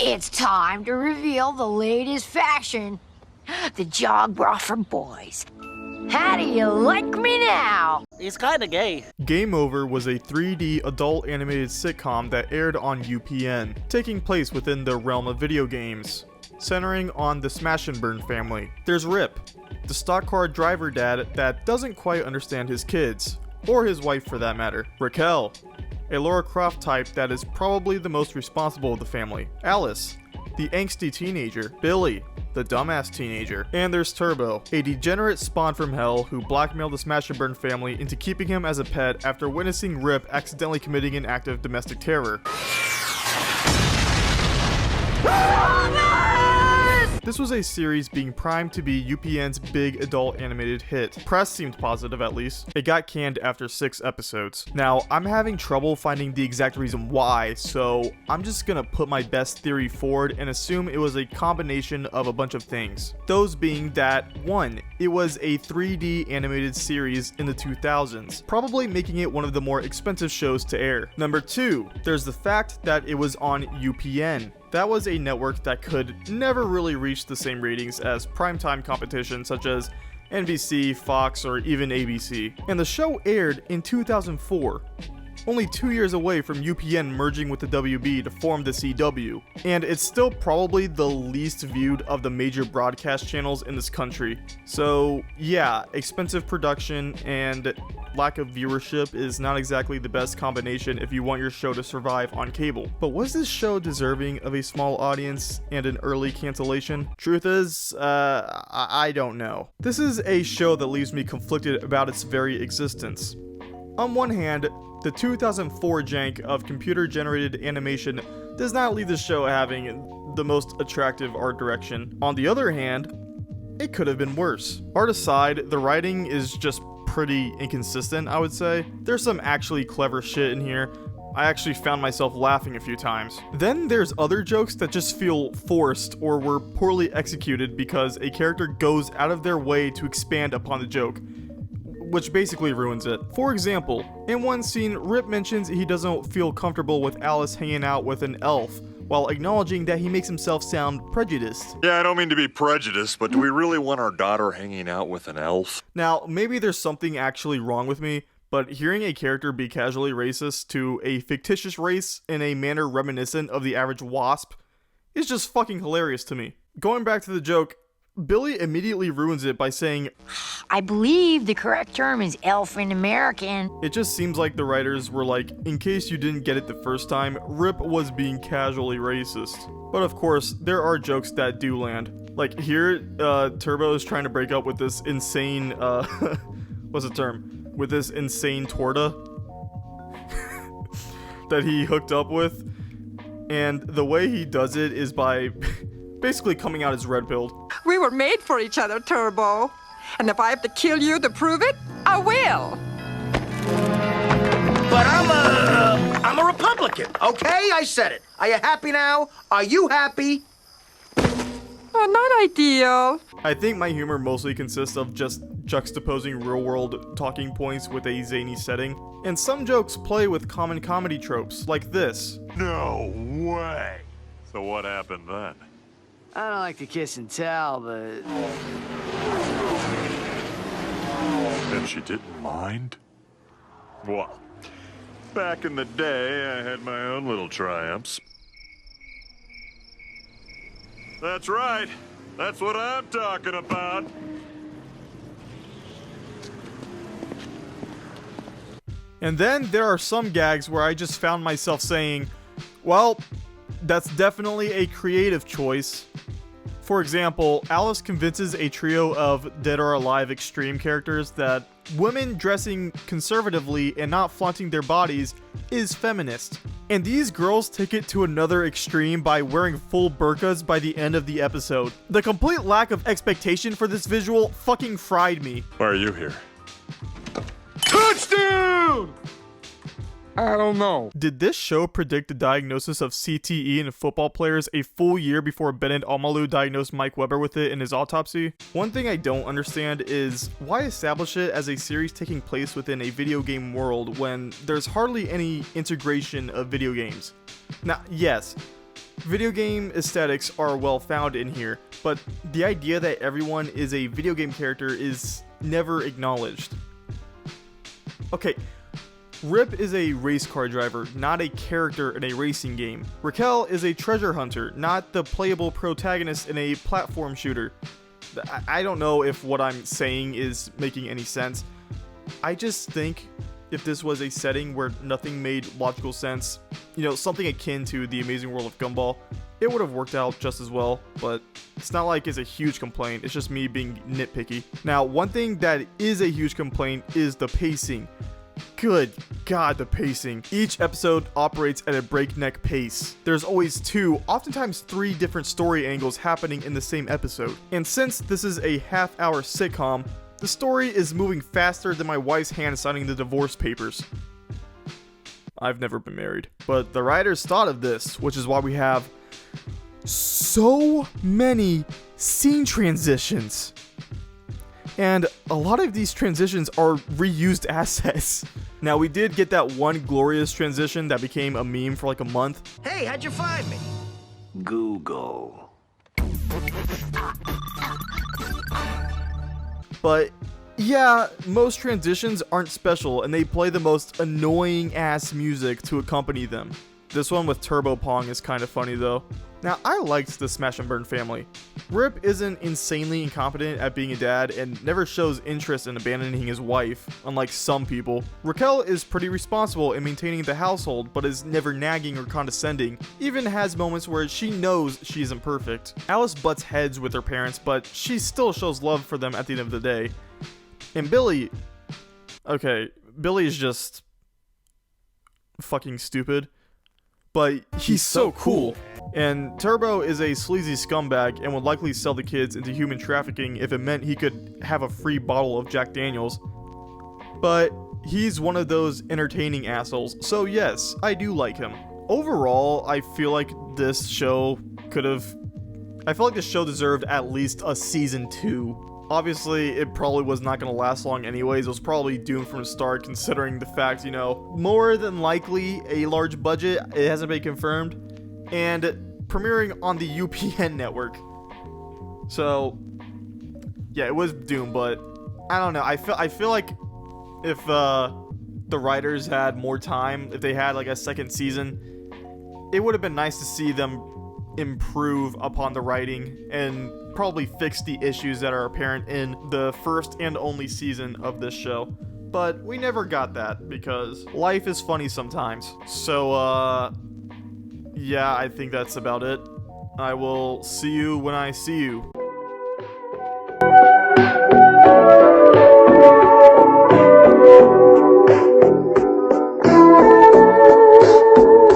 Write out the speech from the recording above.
It's time to reveal the latest fashion. The jog bra for boys. How do you like me now? He's kinda gay. Gameover was a 3D adult animated sitcom that aired on UPN, taking place within the realm of video games, centering on the Smashenburn family. There's Rip, the stock car driver dad that doesn't quite understand his kids, or his wife for that matter. Raquel, a Lara Croft type that is probably the most responsible of the family. Alice, the angsty teenager. Billy, the dumbass teenager. And there's Turbo, a degenerate spawn from hell who blackmailed the Smashenburn family into keeping him as a pet after witnessing Rip accidentally committing an act of domestic terror. This was a series being primed to be UPN's big adult animated hit. Press seemed positive at least. It got canned after 6 episodes. Now, I'm having trouble finding the exact reason why, so I'm just gonna put my best theory forward and assume it was a combination of a bunch of things. Those being that, 1, it was a 3D animated series in the 2000s, probably making it one of the more expensive shows to air. Number 2, there's the fact that it was on UPN. That was a network that could never really reach the same ratings as primetime competition such as NBC, Fox, or even ABC. And the show aired in 2004, only 2 years away from UPN merging with the WB to form the CW. And it's still probably the least viewed of the major broadcast channels in this country. So yeah, expensive production and lack of viewership is not exactly the best combination if you want your show to survive on cable. But was this show deserving of a small audience and an early cancellation? Truth is, I don't know. This is a show that leaves me conflicted about its very existence. On one hand, the 2004 jank of computer-generated animation does not leave the show having the most attractive art direction. On the other hand, it could have been worse. Art aside, the writing is just pretty inconsistent, I would say. There's some actually clever shit in here. I actually found myself laughing a few times. Then there's other jokes that just feel forced or were poorly executed because a character goes out of their way to expand upon the joke, which basically ruins it. For example, in one scene, Rip mentions he doesn't feel comfortable with Alice hanging out with an elf, while acknowledging that he makes himself sound prejudiced. Yeah, I don't mean to be prejudiced, but do we really want our daughter hanging out with an elf? Now, maybe there's something actually wrong with me, but hearing a character be casually racist to a fictitious race in a manner reminiscent of the average wasp is just fucking hilarious to me. Going back to the joke, Billy immediately ruins it by saying, I believe the correct term is elf in American. It just seems like the writers were like, in case you didn't get it the first time, Rip was being casually racist. But of course, there are jokes that do land. Like here, Turbo is trying to break up with this insane, what's the term? With this insane torta that he hooked up with. And the way he does it is by basically coming out as red-pilled. We were made for each other, Turbo. And if I have to kill you to prove it, I will. But I'm a Republican, okay? I said it. Are you happy now? Are you happy? Oh, not ideal. I think my humor mostly consists of just juxtaposing real-world talking points with a zany setting. And some jokes play with common comedy tropes, like this. No way. So what happened then? I don't like to kiss and tell, but... And she didn't mind? Well, back in the day, I had my own little triumphs. That's right. That's what I'm talking about. And then there are some gags where I just found myself saying, well, that's definitely a creative choice. For example, Alice convinces a trio of Dead or Alive extreme characters that women dressing conservatively and not flaunting their bodies is feminist. And these girls take it to another extreme by wearing full burqas by the end of the episode. The complete lack of expectation for this visual fucking fried me. Why are you here? Touchdown! I don't know. Did this show predict the diagnosis of CTE in football players a full year before Bennett Omalu diagnosed Mike Weber with it in his autopsy? One thing I don't understand is why establish it as a series taking place within a video game world when there's hardly any integration of video games? Now, yes, Video game aesthetics are well found in here, but the idea that everyone is a video game character is never acknowledged. Okay, Rip is a race car driver, not a character in a racing game. Raquel is a treasure hunter, not the playable protagonist in a platform shooter. I don't know if what I'm saying is making any sense. I just think if this was a setting where nothing made logical sense, you know, something akin to The Amazing World of Gumball, it would have worked out just as well, but it's not like it's a huge complaint, it's just me being nitpicky. Now, one thing that is a huge complaint is the pacing. Good God, the pacing. Each episode operates at a breakneck pace. There's always 2, oftentimes 3 different story angles happening in the same episode. And since this is a half-hour sitcom, the story is moving faster than my wife's hand signing the divorce papers. I've never been married. But the writers thought of this, which is why we have so many scene transitions. And a lot of these transitions are reused assets. Now, we did get that one glorious transition that became a meme for like a month. Hey, how'd you find me? Google. But yeah, most transitions aren't special and they play the most annoying ass music to accompany them. This one with Turbo Pong is kind of funny though. Now, I liked the Smashenburn family. Rip isn't insanely incompetent at being a dad and never shows interest in abandoning his wife, unlike some people. Raquel is pretty responsible in maintaining the household, but is never nagging or condescending, even has moments where she knows she isn't perfect. Alice butts heads with her parents, but she still shows love for them at the end of the day. And Billy... Okay, Billy is just... fucking stupid. But he's so cool. And Turbo is a sleazy scumbag and would likely sell the kids into human trafficking if it meant he could have a free bottle of Jack Daniels. But he's one of those entertaining assholes, so yes, I do like him. Overall, I feel like this show deserved at least a season 2. Obviously, it probably was not going to last long anyways. It was probably doomed from the start, considering the fact, you know, more than likely a large budget. It hasn't been confirmed. And premiering on the UPN network. So, yeah, it was doomed, but I don't know. I feel like if the writers had more time, if they had like a second season, it would have been nice to see them improve upon the writing and probably fix the issues that are apparent in the first and only season of this show. But we never got that because life is funny sometimes. So, yeah, I think that's about it. I will see you when I see you.